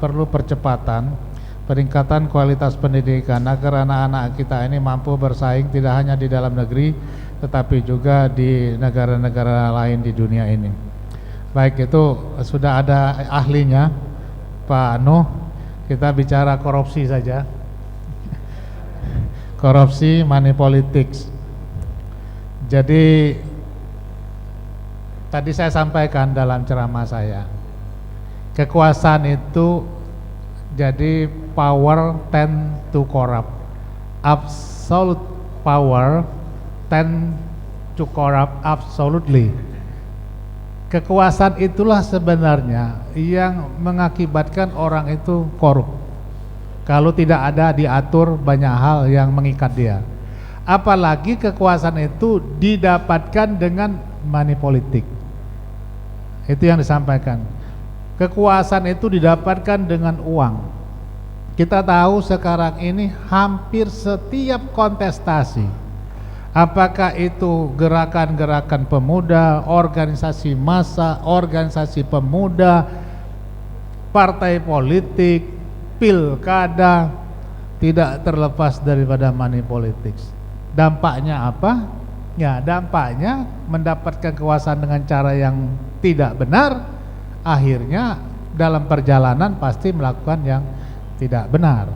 perlu percepatan peningkatan kualitas pendidikan agar anak-anak kita ini mampu bersaing tidak hanya di dalam negeri tetapi juga di negara-negara lain di dunia ini. Baik, itu sudah ada ahlinya Pak Nuh. Kita bicara korupsi saja. Korupsi, money politics. Jadi tadi saya sampaikan dalam ceramah saya, kekuasaan itu jadi power tend to corrupt. Absolute power tend to corrupt absolutely. Kekuasaan itulah sebenarnya yang mengakibatkan orang itu korup. Kalau tidak ada diatur banyak hal yang mengikat dia. Apalagi kekuasaan itu didapatkan dengan money politik. Itu yang disampaikan. Kekuasaan itu didapatkan dengan uang. Kita tahu sekarang ini hampir setiap kontestasi, apakah itu gerakan-gerakan pemuda, organisasi massa, organisasi pemuda, partai politik, pilkada, tidak terlepas daripada money politics. Dampaknya apa? Ya, dampaknya mendapatkan kekuasaan dengan cara yang tidak benar, akhirnya dalam perjalanan pasti melakukan yang tidak benar.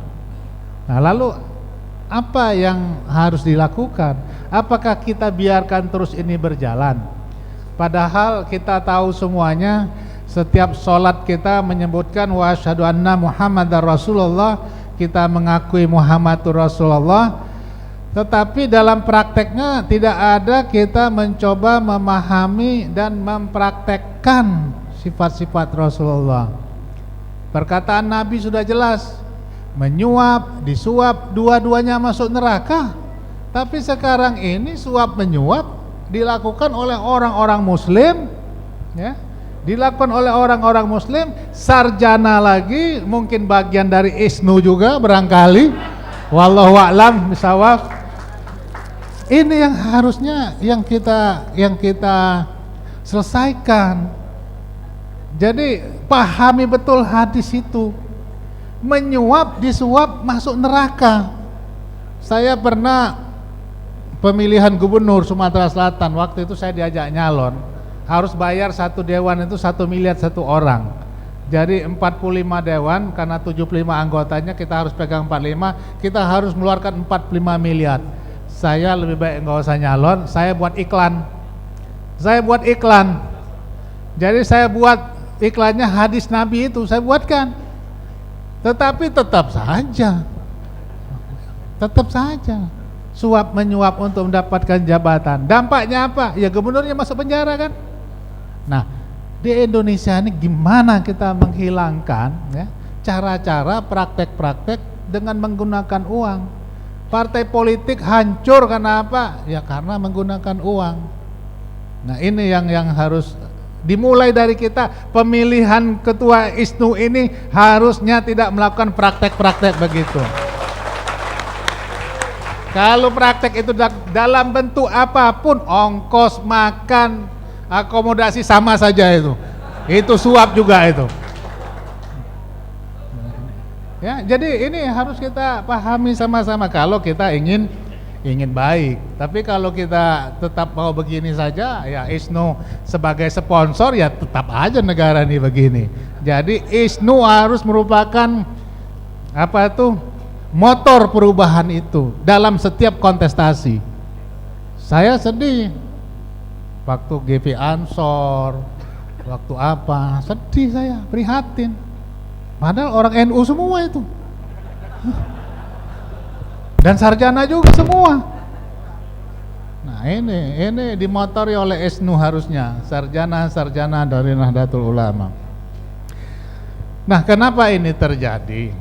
Nah, lalu apa yang harus dilakukan? Apakah kita biarkan terus ini berjalan? Padahal kita tahu semuanya, setiap sholat kita menyebutkan wa asyhadu anna Muhammadar Rasulullah, kita mengakui Muhammadur Rasulullah, tetapi dalam prakteknya tidak ada kita mencoba memahami dan mempraktekkan sifat-sifat Rasulullah. Perkataan Nabi sudah jelas, menyuap, disuap, dua-duanya masuk neraka. Tapi sekarang ini suap menyuap dilakukan oleh orang-orang muslim, ya, dilakukan oleh orang-orang muslim, sarjana lagi, mungkin bagian dari ISNU juga barangkali, wallahu a'lam bishawab. Ini yang harusnya yang kita selesaikan. Jadi pahami betul hadis itu. Menyuap, disuap, masuk neraka. Saya pernah pemilihan gubernur Sumatera Selatan, waktu itu saya diajak nyalon, harus bayar satu dewan itu 1 miliar satu orang. Jadi 45 dewan, karena 75 anggotanya kita harus pegang 45, kita harus mengeluarkan 45 miliar. Saya lebih baik nggak usah nyalon, saya buat iklan. Jadi saya buat iklannya hadis Nabi itu, saya buatkan. Tetapi tetap saja suap menyuap untuk mendapatkan jabatan. Dampaknya apa? Ya gubernurnya masuk penjara kan. Nah, di Indonesia ini gimana kita menghilangkan ya, cara-cara praktek-praktek dengan menggunakan uang. Partai politik hancur karena apa? Ya karena menggunakan uang. Nah, ini yang harus dimulai dari kita. Pemilihan ketua ISNU ini harusnya tidak melakukan praktek-praktek begitu. Kalau praktek itu dalam bentuk apapun, ongkos makan, akomodasi sama saja itu. Itu suap juga itu. Ya, jadi ini harus kita pahami sama-sama kalau kita ingin baik. Tapi kalau kita tetap mau begini saja, ya ISNU sebagai sponsor ya tetap aja negara ini begini. Jadi ISNU harus merupakan apa itu? Motor perubahan itu dalam setiap kontestasi. Saya sedih waktu GP Ansor, waktu apa, sedih saya, prihatin. Padahal orang NU semua itu. Dan sarjana juga semua. Nah, ini dimotori oleh ISNU harusnya, sarjana dari Nahdlatul Ulama. Nah, kenapa ini terjadi?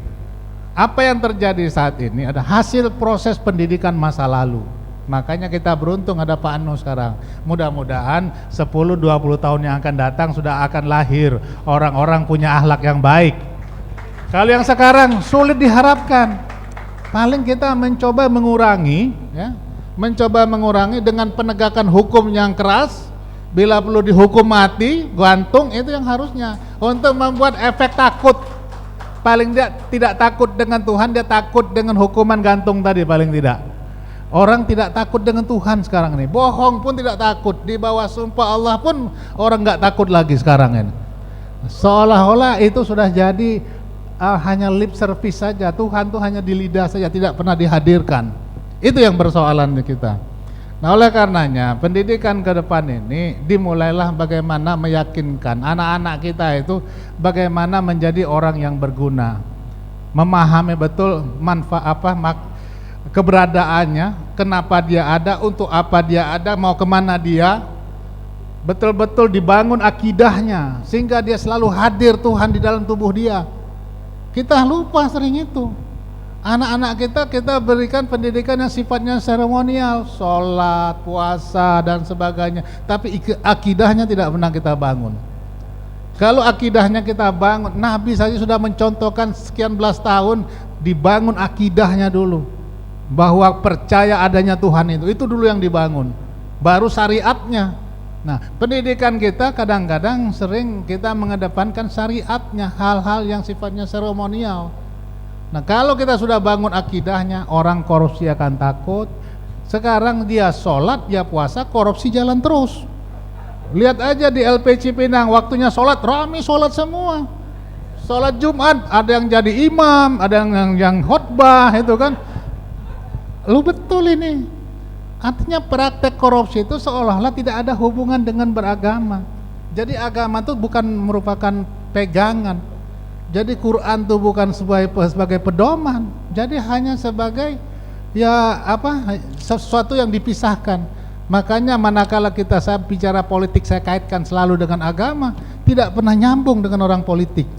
Apa yang terjadi saat ini ada hasil proses pendidikan masa lalu. Makanya kita beruntung ada Pak Anu sekarang. Mudah-mudahan 10-20 tahun yang akan datang sudah akan lahir orang-orang punya akhlak yang baik. Kalau yang sekarang sulit diharapkan. Paling kita mencoba mengurangi ya, dengan penegakan hukum yang keras. Bila perlu dihukum mati, gantung, itu yang harusnya untuk membuat efek takut. paling tidak takut dengan Tuhan, dia takut dengan hukuman gantung tadi paling tidak. Orang tidak takut dengan Tuhan sekarang ini, bohong pun tidak takut, di bawah sumpah Allah pun orang nggak takut lagi sekarang ini. Seolah-olah itu sudah jadi hanya lip service saja, Tuhan tuh hanya di lidah saja, tidak pernah dihadirkan. Itu yang persoalan kita. Nah, oleh karenanya pendidikan ke depan ini dimulailah bagaimana meyakinkan anak-anak kita itu bagaimana menjadi orang yang berguna, memahami betul manfaat keberadaannya, kenapa dia ada, untuk apa dia ada, mau kemana dia, betul-betul dibangun akidahnya sehingga dia selalu hadir Tuhan di dalam tubuh dia. Kita lupa sering itu. Anak-anak kita berikan pendidikan yang sifatnya seremonial, sholat, puasa dan sebagainya, tapi akidahnya tidak pernah kita bangun. Kalau akidahnya kita bangun, Nabi saja sudah mencontohkan sekian belas tahun dibangun akidahnya dulu, bahwa percaya adanya Tuhan itu dulu yang dibangun, baru syariatnya. Nah, pendidikan kita kadang-kadang sering kita mengedepankan syariatnya, hal-hal yang sifatnya seremonial. Nah, kalau kita sudah bangun akidahnya, orang korupsi akan takut. Sekarang dia sholat, dia puasa, korupsi jalan terus. Lihat aja di LP Cipinang, waktunya sholat, rame sholat semua. Sholat Jumat, ada yang jadi imam, ada yang khotbah, itu kan. Lu betul ini. Artinya praktek korupsi itu seolah-olah tidak ada hubungan dengan beragama. Jadi agama itu bukan merupakan pegangan. Jadi Quran itu bukan sebagai pedoman. Jadi hanya sebagai sesuatu yang dipisahkan. Makanya manakala saya bicara politik, saya kaitkan selalu dengan agama, tidak pernah nyambung dengan orang politik.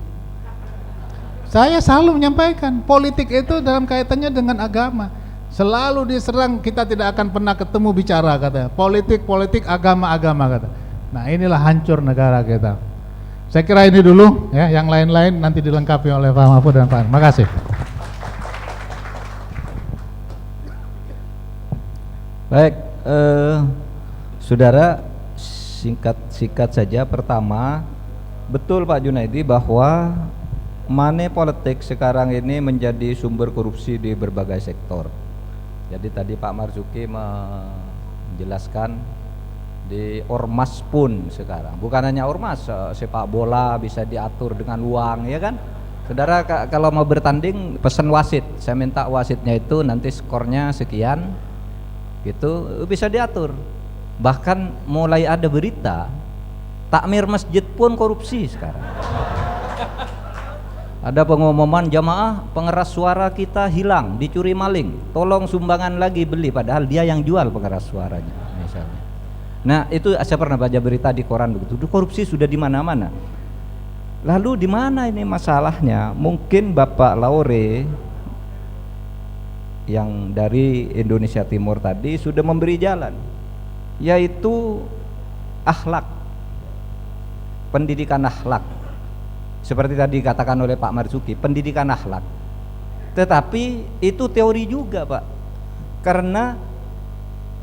Saya selalu menyampaikan politik itu dalam kaitannya dengan agama. Selalu diserang, kita tidak akan pernah ketemu bicara katanya. Politik, agama kata. Nah, inilah hancur negara kita. Saya kira ini dulu ya, yang lain-lain nanti dilengkapi oleh Pak Mahfud dan Pak. Makasih. Baik, saudara, singkat saja. Pertama, betul Pak Junaidi bahwa money politik sekarang ini menjadi sumber korupsi di berbagai sektor. Jadi tadi Pak Marzuki menjelaskan di ormas pun sekarang, bukan hanya ormas, sepak bola bisa diatur dengan uang, ya kan? Saudara kalau mau bertanding pesan wasit, saya minta wasitnya itu nanti skornya sekian, gitu bisa diatur. Bahkan mulai ada berita takmir masjid pun korupsi sekarang. Ada pengumuman jamaah pengeras suara kita hilang, dicuri maling, tolong sumbangan lagi beli, padahal dia yang jual pengeras suaranya misalnya. Nah, itu saya pernah baca berita di koran begitu. Korupsi sudah di mana-mana. Lalu di mana ini masalahnya? Mungkin Bapak Laure yang dari Indonesia Timur tadi sudah memberi jalan, yaitu akhlak, pendidikan akhlak. Seperti tadi katakan oleh Pak Marzuki, pendidikan akhlak. Tetapi itu teori juga, Pak. Karena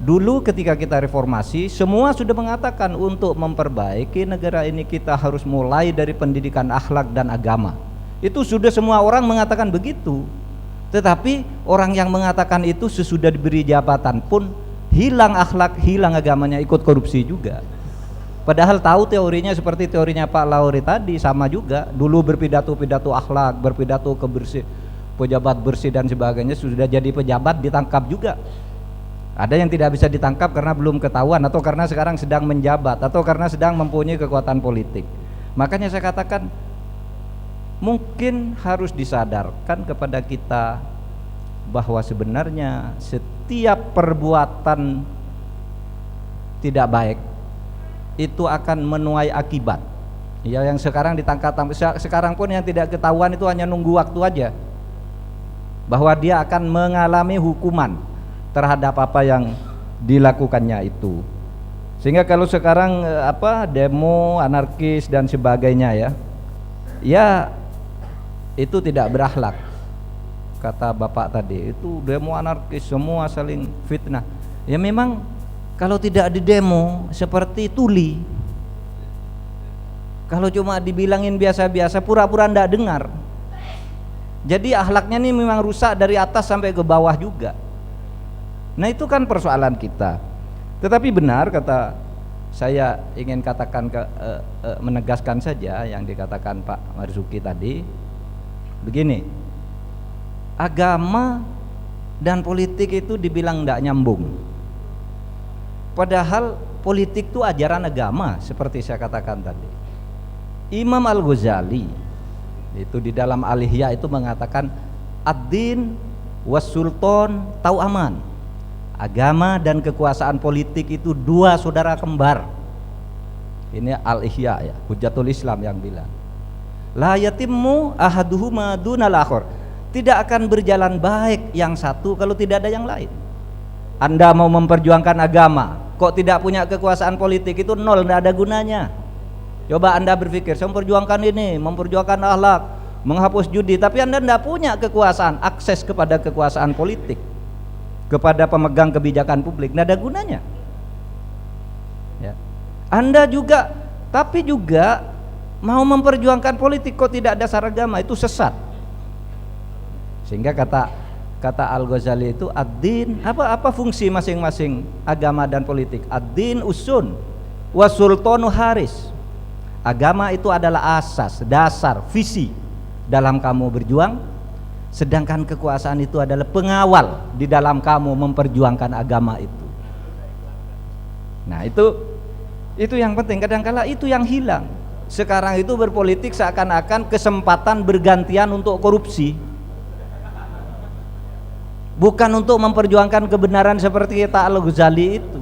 dulu ketika kita reformasi, semua sudah mengatakan untuk memperbaiki negara ini kita harus mulai dari pendidikan akhlak dan agama. Itu sudah semua orang mengatakan begitu. Tetapi orang yang mengatakan itu sesudah diberi jabatan pun hilang akhlak, hilang agamanya, ikut korupsi juga. Padahal tahu teorinya seperti teorinya Pak Lauri tadi, sama juga. Dulu berpidato akhlak, berpidato kebersih, pejabat bersih dan sebagainya, sudah jadi pejabat ditangkap juga. Ada yang tidak bisa ditangkap karena belum ketahuan, atau karena sekarang sedang menjabat, atau karena sedang mempunyai kekuatan politik. Makanya saya katakan mungkin harus disadarkan kepada kita bahwa sebenarnya setiap perbuatan tidak baik itu akan menuai akibat. Ya, yang sekarang ditangkap, sekarang pun yang tidak ketahuan itu hanya nunggu waktu aja, bahwa dia akan mengalami hukuman terhadap apa yang dilakukannya itu. Sehingga kalau sekarang demo anarkis dan sebagainya ya itu tidak berakhlak. Kata Bapak tadi, itu demo anarkis semua saling fitnah. Ya memang kalau tidak di demo seperti tuli, kalau cuma dibilangin biasa-biasa, pura-pura ndak dengar. Jadi akhlaknya ini memang rusak dari atas sampai ke bawah juga. Nah itu kan persoalan kita. Tetapi benar kata saya ingin katakan menegaskan saja yang dikatakan Pak Marzuki tadi. Begini, agama dan politik itu dibilang tidak nyambung. Padahal politik itu ajaran agama seperti saya katakan tadi. Imam Al-Ghazali itu di dalam Al-Ihya itu mengatakan ad-din was sultan tau aman. Agama dan kekuasaan politik itu dua saudara kembar. Ini Al-Ihya ya, Hujjatul Islam yang bilang. La yatimmu ahaduhuma dunal akhar. Tidak akan berjalan baik yang satu kalau tidak ada yang lain. Anda mau memperjuangkan agama, kok tidak punya kekuasaan politik, itu nol, tidak ada gunanya. Coba Anda berpikir, saya memperjuangkan ini, memperjuangkan akhlak, menghapus judi, tapi Anda tidak punya kekuasaan, akses kepada kekuasaan politik, kepada pemegang kebijakan publik, tidak ada gunanya. Ya. Anda juga, tapi juga mau memperjuangkan politik kok tidak ada dasar agama, itu sesat. Sehingga kata Al-Ghazali itu ad-din, apa fungsi masing-masing agama dan politik? Ad-din usun wa sultanu haris. Agama itu adalah asas, dasar, visi dalam kamu berjuang, sedangkan kekuasaan itu adalah pengawal di dalam kamu memperjuangkan agama itu. Nah, itu yang penting. Kadang-kala itu yang hilang. Sekarang itu berpolitik seakan-akan kesempatan bergantian untuk korupsi. Bukan untuk memperjuangkan kebenaran seperti kata Al-Ghazali itu.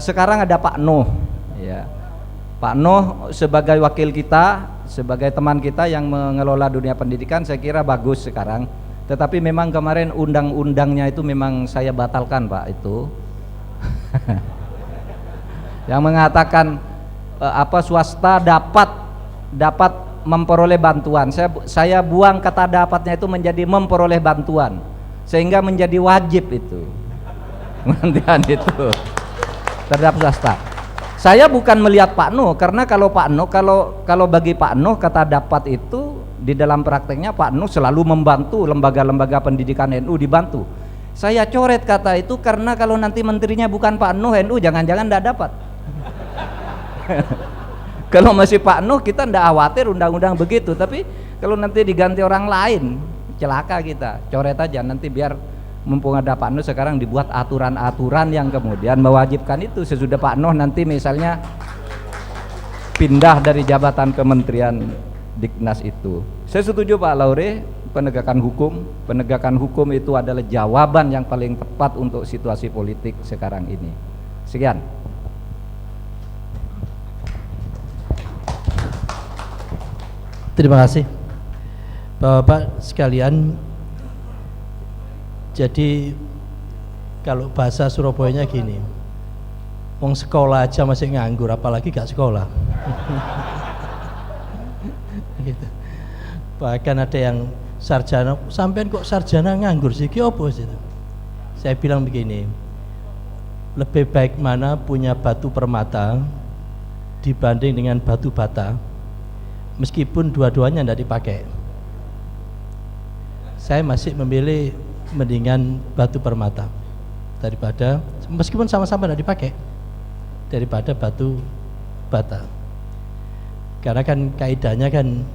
Sekarang ada Pak Nuh, ya. Pak Nuh sebagai wakil kita, sebagai teman kita yang mengelola dunia pendidikan, saya kira bagus sekarang. Tetapi memang kemarin undang-undangnya itu memang saya batalkan, Pak, itu. Yang mengatakan swasta dapat memperoleh bantuan. Saya buang kata dapatnya itu menjadi memperoleh bantuan, sehingga menjadi wajib itu pengertian itu terhadap swasta. Saya bukan melihat Pak Nuh, karena kalau bagi Pak Nuh kata dapat itu di dalam prakteknya Pak Nuh selalu membantu lembaga-lembaga pendidikan NU, dibantu. Saya coret kata itu karena kalau nanti menterinya bukan Pak Nuh, NU jangan-jangan tidak dapat. Kalau masih Pak Nuh kita tidak khawatir undang-undang begitu, tapi kalau nanti diganti orang lain celaka kita. Coret aja nanti, biar mumpung ada Pak Nuh sekarang dibuat aturan-aturan yang kemudian mewajibkan itu sesudah Pak Nuh nanti misalnya pindah dari jabatan kementerian Diknas itu. Saya setuju Pak Laure, penegakan hukum itu adalah jawaban yang paling tepat untuk situasi politik sekarang ini. Sekian. Terima kasih Bapak sekalian. Jadi kalau bahasa Surabayanya gini, wong sekolah aja masih nganggur, apalagi gak sekolah. Gitu. Bahkan ada yang sarjana, sampean kok sarjana nganggur sih, ki opo sih? Saya bilang begini, lebih baik mana punya batu permata dibanding dengan batu bata, meskipun dua-duanya tidak dipakai. Saya masih memilih mendingan batu permata daripada, meskipun sama-sama tidak dipakai, daripada batu bata. Karena kan kaidahnya kan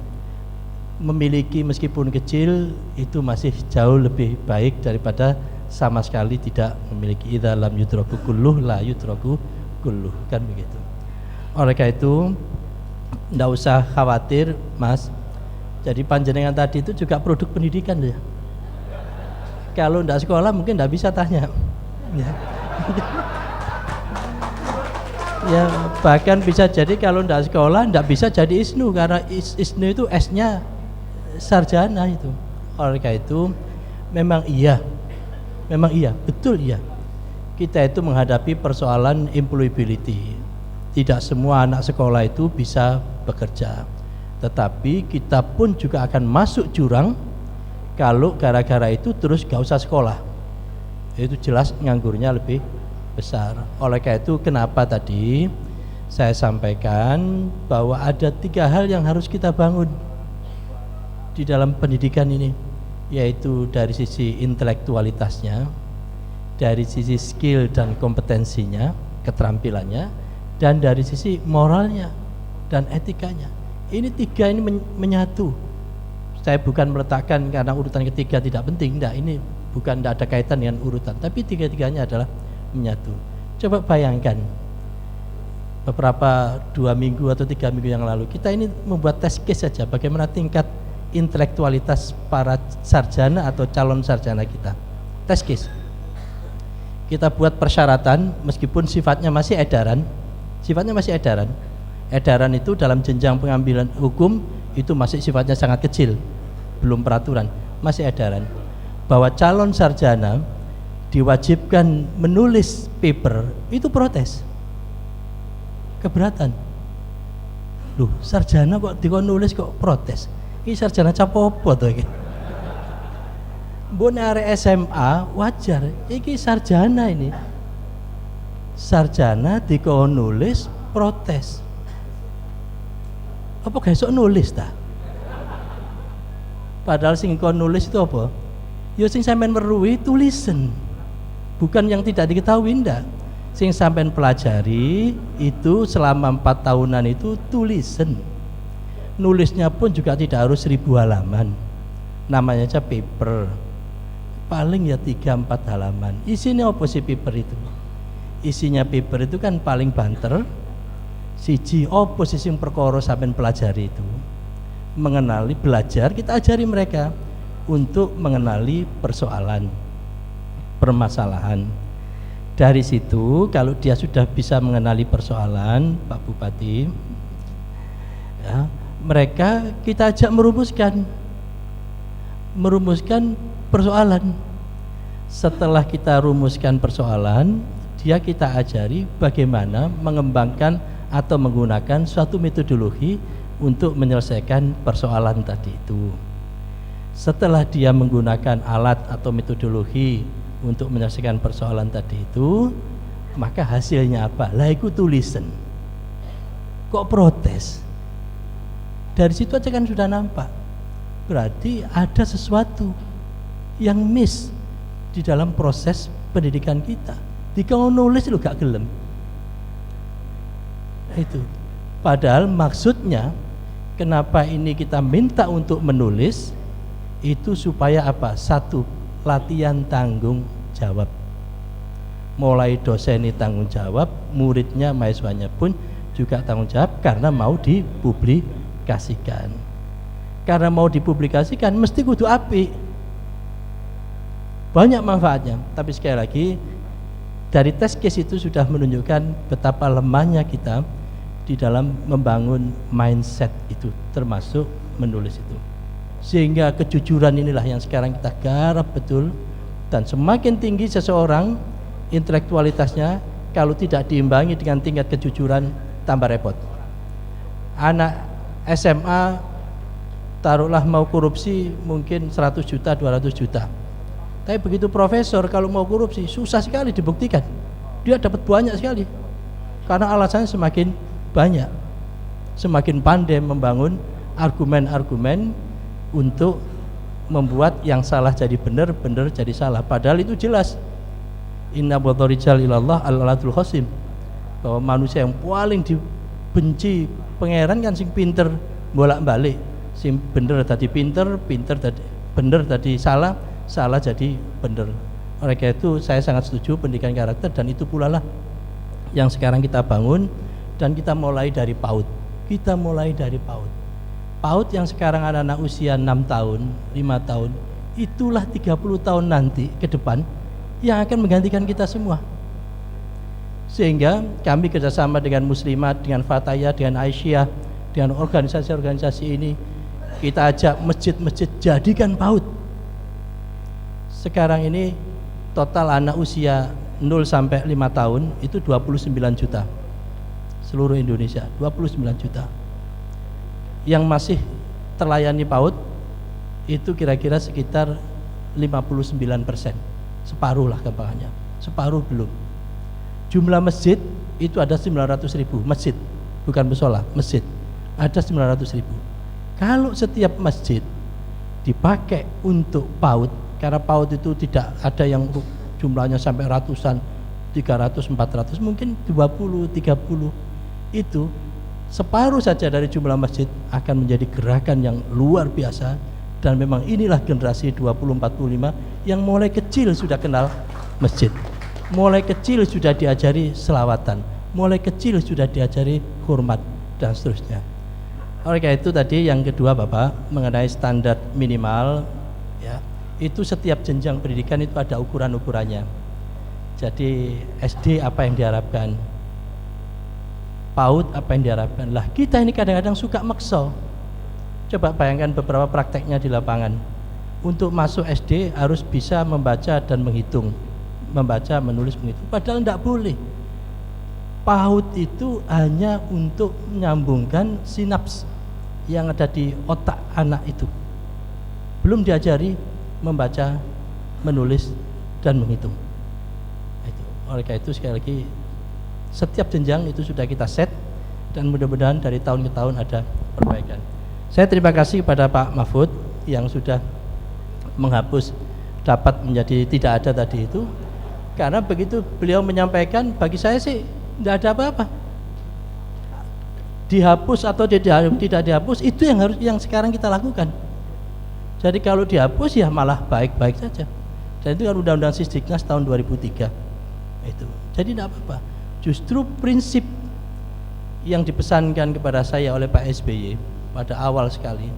memiliki meskipun kecil itu masih jauh lebih baik daripada sama sekali tidak memiliki. Idza lam yudraku kulluh la yudraku kulluh, kan begitu. Oleh karena itu tidak usah khawatir Mas. Jadi panjenengan tadi itu juga produk pendidikan ya. Kalau tidak sekolah mungkin tidak bisa tanya ya. Ya bahkan bisa jadi kalau tidak sekolah tidak bisa jadi ISNU, karena ISNU itu S-nya sarjana itu. Oleh karena itu memang iya, betul iya, kita itu menghadapi persoalan employability. Tidak semua anak sekolah itu bisa bekerja, tetapi kita pun juga akan masuk jurang kalau gara-gara itu terus gak usah sekolah. Itu jelas nganggurnya lebih besar. Oleh karena itu kenapa tadi saya sampaikan bahwa ada 3 hal yang harus kita bangun di dalam pendidikan ini. yaitu dari sisi intelektualitasnya, dari sisi skill dan kompetensinya, keterampilannya, dan dari sisi moralnya dan etikanya. Ini tiga ini menyatu. Saya bukan meletakkan karena urutan ketiga tidak penting, enggak, ini bukan, tidak ada kaitan dengan urutan, tapi tiga-tiganya adalah menyatu. Coba bayangkan beberapa 2 minggu atau 3 minggu yang lalu kita ini membuat tes case saja bagaimana tingkat intelektualitas para sarjana atau calon sarjana kita. Tes case. Kita buat persyaratan meskipun sifatnya masih edaran. Edaran itu dalam jenjang pengambilan hukum itu masih sifatnya sangat kecil, belum peraturan, masih edaran. Bahwa calon sarjana diwajibkan menulis paper, itu protes. Keberatan. Loh, sarjana kok nulis kok protes? Ini sarjana capopo tuh iki. Mbok arek SMA wajar, iki sarjana ini. Sarjana dikon nulis protes. Apa gak iso nulis ta? Padahal sing kon nulis itu apa? Ya sing sampean weruhi tulisan. Bukan yang tidak diketahui ndak. Sing sampean pelajari itu selama 4 tahunan itu tulisan. Nulisnya pun juga tidak harus 1000 halaman. Namanya aja paper. Paling ya 3-4 halaman. Isinya apa sih paper itu? Isinya paper itu kan paling banter. Siji apa sih sing perkara sampean pelajari itu? Mengenali, belajar, kita ajari mereka untuk mengenali persoalan, permasalahan. Dari situ kalau dia sudah bisa mengenali persoalan, Pak Bupati, ya, mereka kita ajak merumuskan persoalan. Setelah kita rumuskan persoalan, kita ajari bagaimana mengembangkan atau menggunakan suatu metodologi untuk menyelesaikan persoalan tadi itu. Setelah dia menggunakan alat atau metodologi untuk menyelesaikan persoalan tadi itu, maka hasilnya apa? Lah iku tulisan. Kok protes? Dari situ aja kan sudah nampak. Berarti ada sesuatu yang miss di dalam proses pendidikan kita. Dikau nulis lu gak gelem. Itu. Padahal maksudnya kenapa ini kita minta untuk menulis itu supaya apa? Satu, latihan tanggung jawab. Mulai dosennya tanggung jawab, muridnya, mahasiswanya pun juga tanggung jawab karena mau dipublikasikan. Karena mau dipublikasikan mesti kudu apik. Banyak manfaatnya, tapi sekali lagi dari tes case itu sudah menunjukkan betapa lemahnya kita di dalam membangun mindset itu, termasuk menulis itu. Sehingga kejujuran inilah yang sekarang kita garap betul, dan semakin tinggi seseorang intelektualitasnya, kalau tidak diimbangi dengan tingkat kejujuran tambah repot. Anak SMA taruhlah mau korupsi mungkin 100 juta, 200 juta. Tapi begitu profesor kalau mau korupsi susah sekali dibuktikan. Dia dapat banyak sekali. Karena alasannya semakin banyak. Semakin pandai membangun argumen-argumen untuk membuat yang salah jadi benar, benar jadi salah. Padahal itu jelas. Inna badarijal ilallah al-alatul khosim. Bahwa manusia yang paling dibenci pangeran kan sing pinter bolak-balik. Sing bener tadi pinter, pinter tadi bener tadi salah, salah jadi bener. Oleh karena itu saya sangat setuju pendidikan karakter, dan itu pula lah yang sekarang kita bangun, dan kita mulai dari PAUD. Kita mulai dari PAUD. PAUD yang sekarang anak-anak usia 6 tahun, 5 tahun, itulah 30 tahun nanti ke depan yang akan menggantikan kita semua. Sehingga kami kerjasama dengan Muslimat, dengan Fatayah, dengan Aisyah, dengan organisasi-organisasi ini, kita ajak masjid-masjid jadikan PAUD. Sekarang ini total anak usia 0 sampai 5 tahun itu 29 juta. Seluruh Indonesia 29 juta. Yang masih terlayani PAUD itu kira-kira sekitar 59%. Separuh lah gampangannya. Separuh belum. Jumlah masjid itu ada 900.000 masjid, bukan musola, masjid. Ada 900.000. Kalau setiap masjid dipakai untuk PAUD, karena PAUD itu tidak ada yang jumlahnya sampai ratusan, 300, 400, mungkin 20, 30, itu separuh saja dari jumlah masjid akan menjadi gerakan yang luar biasa. Dan memang inilah generasi 2045 yang mulai kecil sudah kenal masjid, mulai kecil sudah diajari selawatan, mulai kecil sudah diajari hormat dan seterusnya. Oleh karena itu tadi yang kedua Bapak mengenai standar minimal, ya, itu setiap jenjang pendidikan itu ada ukuran-ukurannya. Jadi SD apa yang diharapkan, PAUD apa yang diharapkan. Lah kita ini kadang-kadang suka makso. Coba bayangkan beberapa prakteknya di lapangan. Untuk masuk SD harus bisa membaca dan menghitung, membaca, menulis, menghitung. Padahal tidak boleh. PAUD itu hanya untuk menyambungkan sinaps yang ada di otak anak itu. Belum diajari membaca, menulis, dan menghitung. Itu. Oleh karena itu sekali lagi setiap jenjang itu sudah kita set dan mudah-mudahan dari tahun ke tahun ada perbaikan. Saya terima kasih kepada Pak Mahfud yang sudah menghapus dapat menjadi tidak ada tadi itu, karena begitu beliau menyampaikan bagi saya sih tidak ada apa-apa. Dihapus atau tidak dihapus itu yang sekarang kita lakukan. Jadi kalau dihapus ya malah baik-baik saja. Dan itu kan Undang-Undang Sisdiknas tahun 2003 itu. Jadi tidak apa-apa. Justru prinsip yang dipesankan kepada saya oleh Pak SBY pada awal sekali,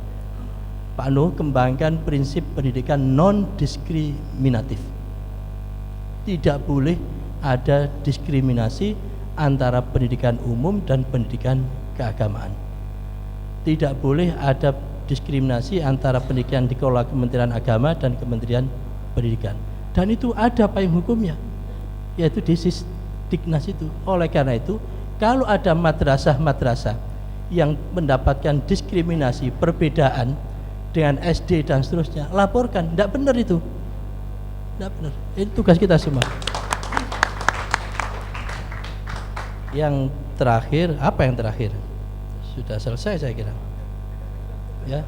Pak Nuh kembangkan prinsip pendidikan non-diskriminatif. Tidak boleh ada diskriminasi antara pendidikan umum dan pendidikan keagamaan. Tidak boleh ada diskriminasi antara pendidikan dikelola Kementerian Agama dan Kementerian Pendidikan. Dan itu ada payung hukumnya, yaitu di Sisdiknas itu. Oleh karena itu, kalau ada madrasah-madrasah yang mendapatkan diskriminasi, perbedaan dengan SD dan seterusnya, laporkan. Tidak benar itu. Tidak benar. Itu tugas kita semua. Yang terakhir, apa yang terakhir? Sudah selesai saya kira. Ya,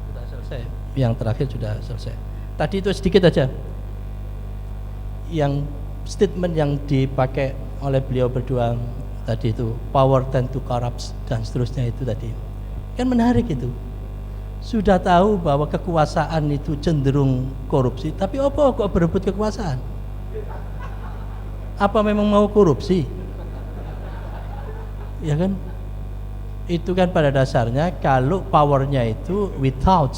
sudah selesai. Yang terakhir sudah selesai. Tadi itu sedikit aja. Yang statement yang dipakai oleh beliau berdua tadi itu, power tend to corrupt dan seterusnya itu tadi. Kan menarik itu. Sudah tahu bahwa kekuasaan itu cenderung korupsi, tapi apa kok berebut kekuasaan? Apa memang mau korupsi? Ya kan? Itu kan pada dasarnya kalau powernya itu without,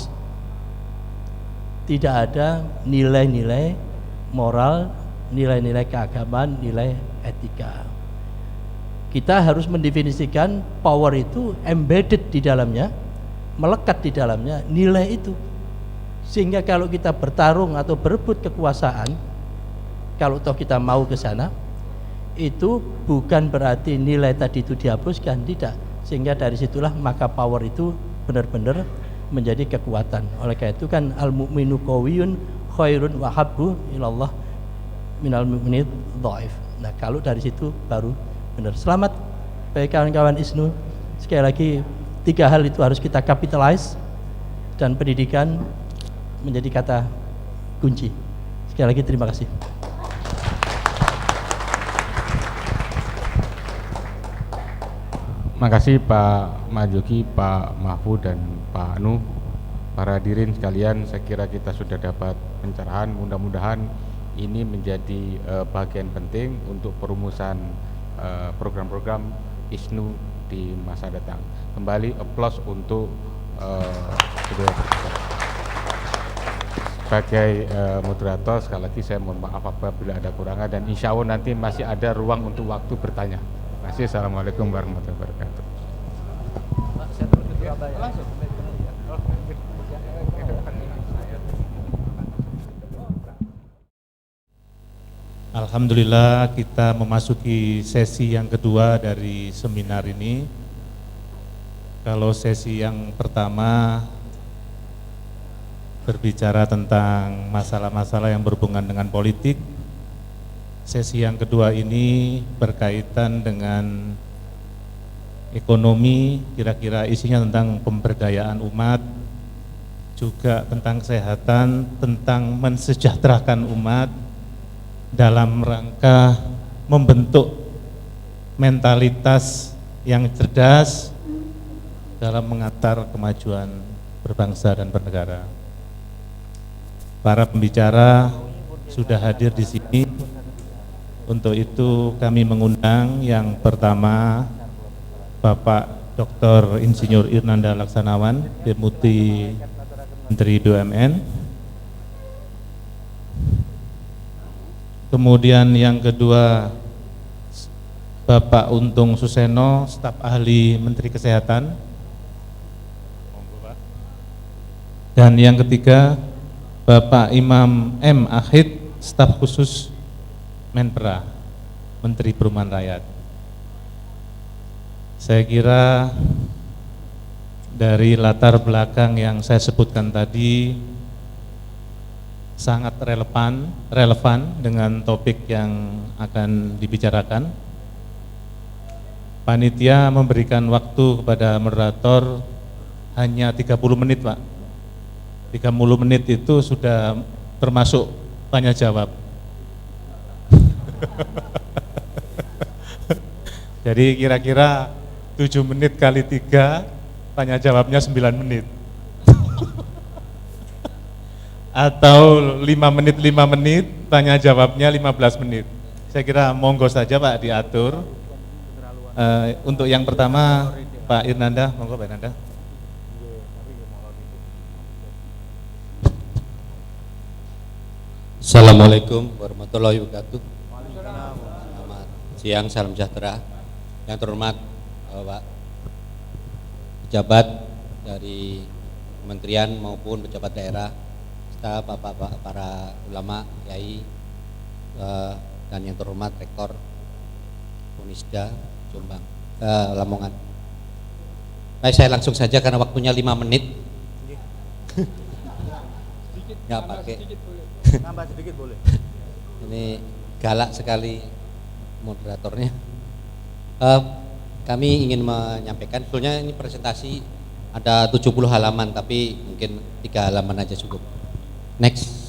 tidak ada nilai-nilai moral, nilai-nilai keagamaan, nilai etika. Kita harus mendefinisikan power itu embedded di dalamnya, melekat di dalamnya nilai itu. Sehingga kalau kita bertarung atau berebut kekuasaan, kalau toh kita mau ke sana, itu bukan berarti nilai tadi itu dihapuskan, tidak. Sehingga dari situlah maka power itu benar-benar menjadi kekuatan. Oleh karena itu kan al-mu'minu qawiyun khairun wa habbu ilallah minal mu'minid dhaif. Nah, kalau dari situ baru benar. Selamat bagi kawan-kawan ISNU. Sekali lagi 3 hal itu harus kita capitalize dan pendidikan menjadi kata kunci. Sekali lagi terima kasih. Terima kasih Pak Marzuki, Pak Mahfud dan Pak Nuh. Para hadirin sekalian, saya kira kita sudah dapat pencerahan. Mudah-mudahan ini menjadi bagian penting untuk perumusan program-program ISNU di masa datang. Kembali applause untuk sebagai moderator. Sekali lagi saya mohon maaf apabila ada kurangan, dan insya Allah nanti masih ada ruang untuk waktu bertanya. Terima kasih. Assalamualaikum warahmatullahi wabarakatuh. Alhamdulillah kita memasuki sesi yang kedua dari seminar ini. Kalau sesi yang pertama berbicara tentang masalah-masalah yang berhubungan dengan politik, sesi yang kedua ini berkaitan dengan ekonomi, kira-kira isinya tentang pemberdayaan umat, juga tentang kesehatan, tentang mensejahterakan umat dalam rangka membentuk mentalitas yang cerdas dalam mengantar kemajuan berbangsa dan bernegara. Para pembicara sudah hadir di sini. Untuk itu kami mengundang yang pertama Bapak Dr. Insinyur Irnanda Laksanawan, Deputi Menteri BUMN. Kemudian yang kedua Bapak Untung Suseno, staf ahli Menteri Kesehatan. Dan yang ketiga Bapak Imam M. Ahid, staf khusus Menpora, Menteri Perumahan Rakyat. Saya kira dari latar belakang yang saya sebutkan tadi sangat relevan dengan topik yang akan dibicarakan. Panitia memberikan waktu kepada moderator hanya 30 menit, Pak. 30 menit itu sudah termasuk tanya jawab. Jadi kira-kira 7 menit kali 3, tanya jawabnya 9 menit. Atau 5 menit 5 menit, tanya jawabnya 15 menit. Saya kira monggo saja Pak diatur. Untuk yang pertama Pak Irnanda, monggo Pak Irnanda. Assalamualaikum warahmatullahi wabarakatuh. Selamat siang, salam sejahtera. Yang terhormat Bapak pejabat dari kementerian maupun pejabat daerah, staf, Bapak para ulama, kiai, dan yang terhormat Rektor Unisda Jombang, Lamongan. Baik, saya langsung saja karena waktunya 5 menit. Nggak pakai. Nambah sedikit boleh. Ini galak sekali moderatornya. Kami ingin menyampaikan, sebetulnya ini presentasi ada 70 halaman, tapi mungkin 3 halaman aja cukup. Next.